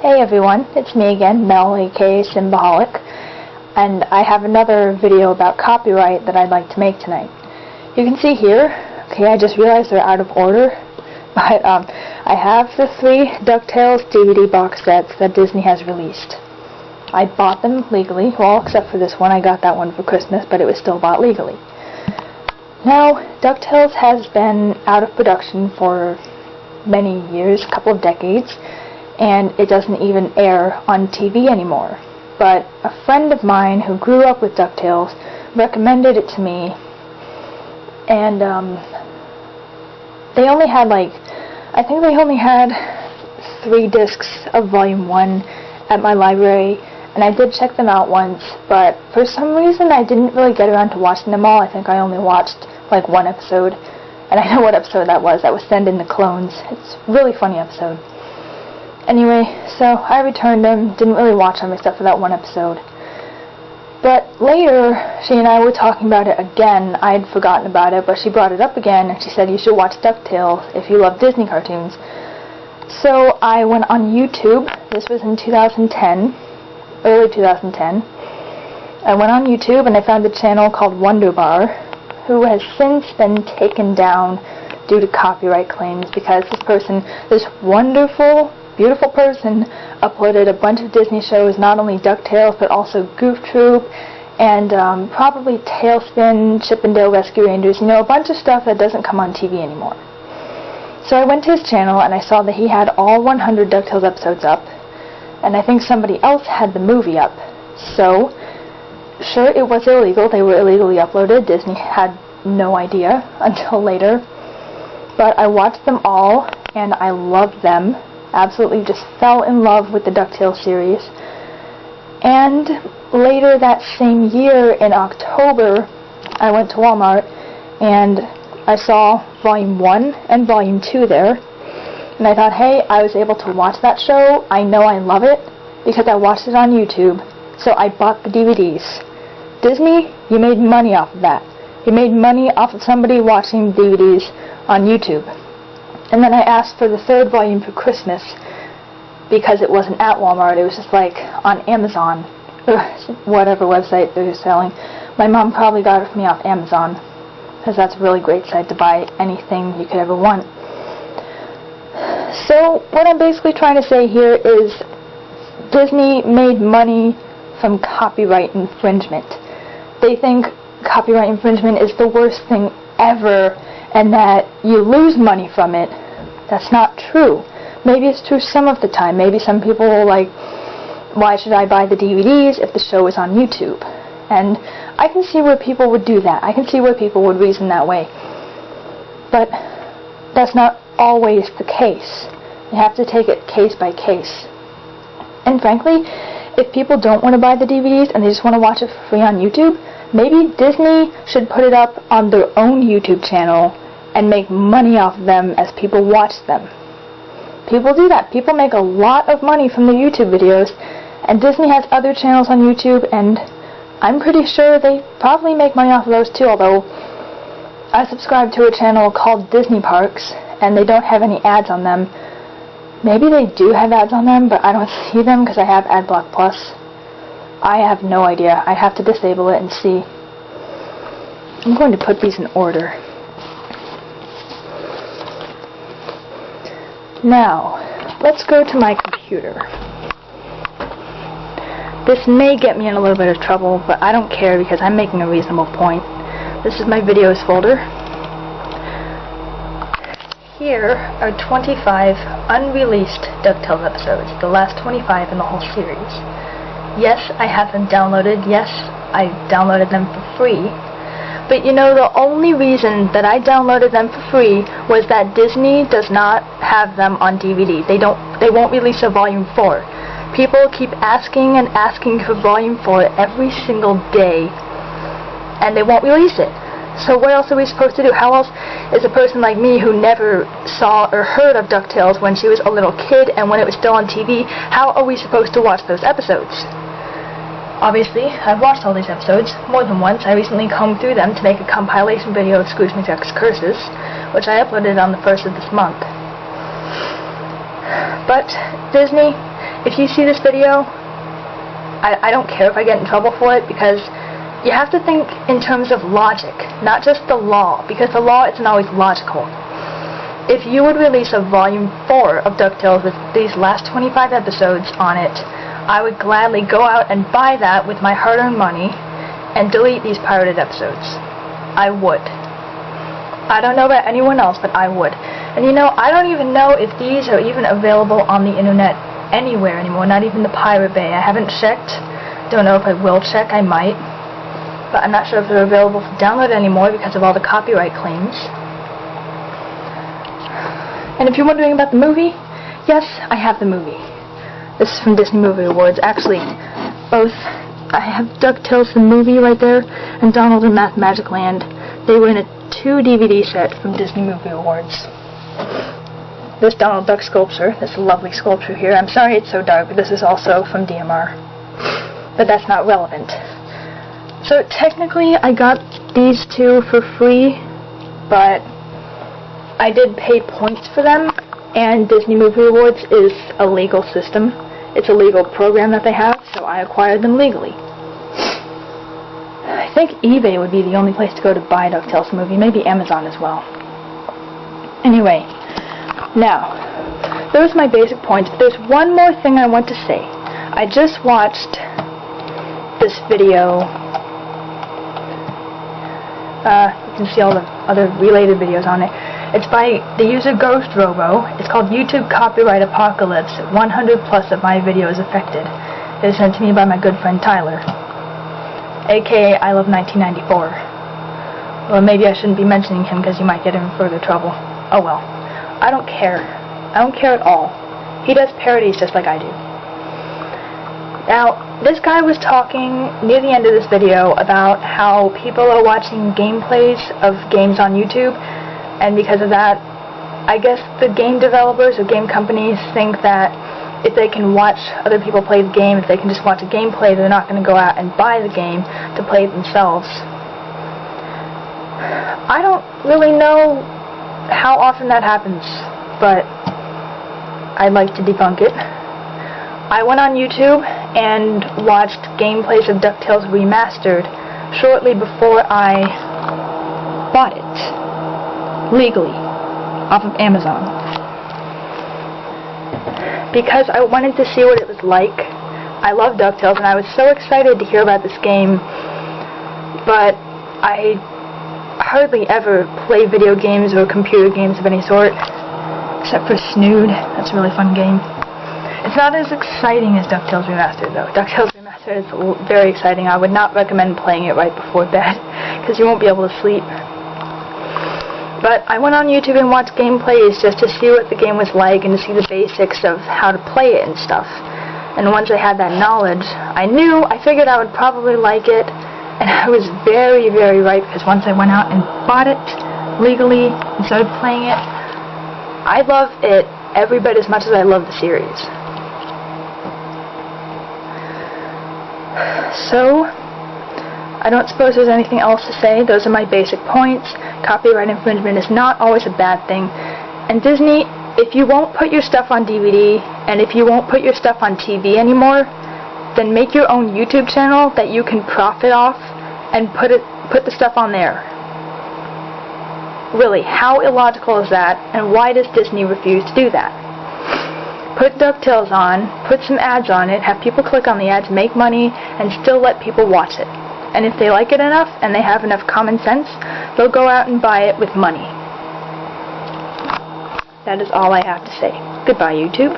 Hey everyone, it's me again, Mel, aka Simbaholic, and I have another video about copyright that I'd like to make tonight. You can see here, okay, I just realized they're out of order, but I have the 3 DuckTales DVD box sets that Disney has released. I bought them legally, well, except for this one. I got that one for Christmas, but it was still bought legally. Now, DuckTales has been out of production for many years, a couple of decades, and it doesn't even air on TV anymore. But a friend of mine who grew up with DuckTales recommended it to me, and they only had I think they only had 3 discs of Volume 1 at my library, and I did check them out once, but for some reason I didn't really get around to watching them all. I think I only watched like 1 episode, and I know what episode that was. That was Send in the Clones. It's a really funny episode. Anyway, so I returned them, didn't really watch them except for that 1 episode. But later, she and I were talking about it again. I had forgotten about it, but she brought it up again, and she said you should watch DuckTales if you love Disney cartoons. So I went on YouTube. This was in 2010, early 2010. I went on YouTube and I found a channel called Wonderbar, who has since been taken down due to copyright claims because this wonderful, beautiful person uploaded a bunch of Disney shows, not only DuckTales, but also Goof Troop, and probably Tailspin, Chip and Dale Rescue Rangers, you know, a bunch of stuff that doesn't come on TV anymore. So I went to his channel and I saw that he had all 100 DuckTales episodes up, and I think somebody else had the movie up. So, sure, it was illegal. They were illegally uploaded. Disney had no idea until later. But I watched them all, and I loved them. Absolutely just fell in love with the DuckTales series. And later that same year, in October, I went to Walmart, and I saw Volume 1 and Volume 2 there. And I thought, hey, I was able to watch that show. I know I love it because I watched it on YouTube. So I bought the DVDs. Disney, you made money off of that. You made money off of somebody watching DVDs on YouTube. And then I asked for the 3rd volume for Christmas because it wasn't at Walmart. It was just like on Amazon, whatever website they're selling. My mom probably got it for me off Amazon because that's a really great site to buy anything you could ever want. So what I'm basically trying to say here is Disney made money from copyright infringement. They think copyright infringement is the worst thing ever and that you lose money from it. That's not true. Maybe it's true some of the time. Maybe some people are like, why should I buy the DVDs if the show is on YouTube? And I can see where people would do that. I can see where people would reason that way. But that's not always the case. You have to take it case by case. And frankly, if people don't want to buy the DVDs and they just want to watch it for free on YouTube, maybe Disney should put it up on their own YouTube channel and make money off of them as people watch them. People do that. People make a lot of money from their YouTube videos, and Disney has other channels on YouTube, and I'm pretty sure they probably make money off of those too, although I subscribe to a channel called Disney Parks, and they don't have any ads on them. Maybe they do have ads on them, but I don't see them because I have AdBlock Plus. I have no idea. I have to disable it and see. I'm going to put these in order. Now, let's go to my computer. This may get me in a little bit of trouble, but I don't care because I'm making a reasonable point. This is my videos folder. Here are 25 unreleased DuckTales episodes, the last 25 in the whole series. Yes, I have them downloaded. Yes, I downloaded them for free. But you know, the only reason that I downloaded them for free was that Disney does not have them on DVD. They won't release a Volume 4. People keep asking and asking for Volume 4 every single day, and they won't release it. So what else are we supposed to do? How else is a person like me who never saw or heard of DuckTales when she was a little kid and when it was still on TV, how are we supposed to watch those episodes? Obviously, I've watched all these episodes more than once. I recently combed through them to make a compilation video of Scrooge McDuck's Curses, which I uploaded on the 1st of this month. But Disney, if you see this video, I don't care if I get in trouble for it, because you have to think in terms of logic, not just the law, because the law isn't always logical. If you would release a volume 4 of DuckTales with these last 25 episodes on it, I would gladly go out and buy that with my hard-earned money and delete these pirated episodes. I would. I don't know about anyone else, but I would. And you know, I don't even know if these are even available on the internet anywhere anymore, not even the Pirate Bay. I haven't checked. Don't know if I will check. I might. But I'm not sure if they're available for download anymore because of all the copyright claims. And if you're wondering about the movie, yes, I have the movie. This is from Disney Movie Awards. Actually, both. I have DuckTales the movie right there, and Donald and Magic Land. They were in a 2 DVD set from Disney Movie Awards. This Donald Duck sculpture, this lovely sculpture here. I'm sorry it's so dark, but this is also from DMR. But that's not relevant. So technically, I got these 2 for free, but I did pay points for them, and Disney Movie Awards is a legal system. It's a legal program that they have, so I acquired them legally. I think eBay would be the only place to go to buy DuckTales the movie, maybe Amazon as well. Anyway, now, those are my basic points, but there's one more thing I want to say. I just watched this video. You can see all the other related videos on it. It's by the user Ghost Robo. It's called YouTube Copyright Apocalypse. 100+ of my videos affected. It was sent to me by my good friend Tyler, aka I Love 1994. Well, maybe I shouldn't be mentioning him because you might get him in further trouble. Oh well. I don't care. I don't care at all. He does parodies just like I do. Now, this guy was talking near the end of this video about how people are watching gameplays of games on YouTube, and because of that, I guess the game developers or game companies think that if they can watch other people play the game, if they can just watch a gameplay, they're not going to go out and buy the game to play it themselves. I don't really know how often that happens, but I'd like to debunk it. I went on YouTube and watched gameplays of DuckTales Remastered shortly before I bought it, legally, off of Amazon, because I wanted to see what it was like. I love DuckTales, and I was so excited to hear about this game, but I hardly ever play video games or computer games of any sort, except for Snood. That's a really fun game. It's not as exciting as DuckTales Remastered, though. DuckTales Remastered is very exciting. I would not recommend playing it right before bed, because you won't be able to sleep. But I went on YouTube and watched gameplays just to see what the game was like and to see the basics of how to play it and stuff. And once I had that knowledge, I figured I would probably like it, and I was very, very right, because once I went out and bought it legally and started playing it, I love it every bit as much as I love the series. So, I don't suppose there's anything else to say. Those are my basic points. Copyright infringement is not always a bad thing. And Disney, if you won't put your stuff on DVD, and if you won't put your stuff on TV anymore, then make your own YouTube channel that you can profit off and put the stuff on there. Really, how illogical is that, and why does Disney refuse to do that? Put DuckTales on, put some ads on it, have people click on the ads, make money, and still let people watch it. And if they like it enough, and they have enough common sense, they'll go out and buy it with money. That is all I have to say. Goodbye, YouTube.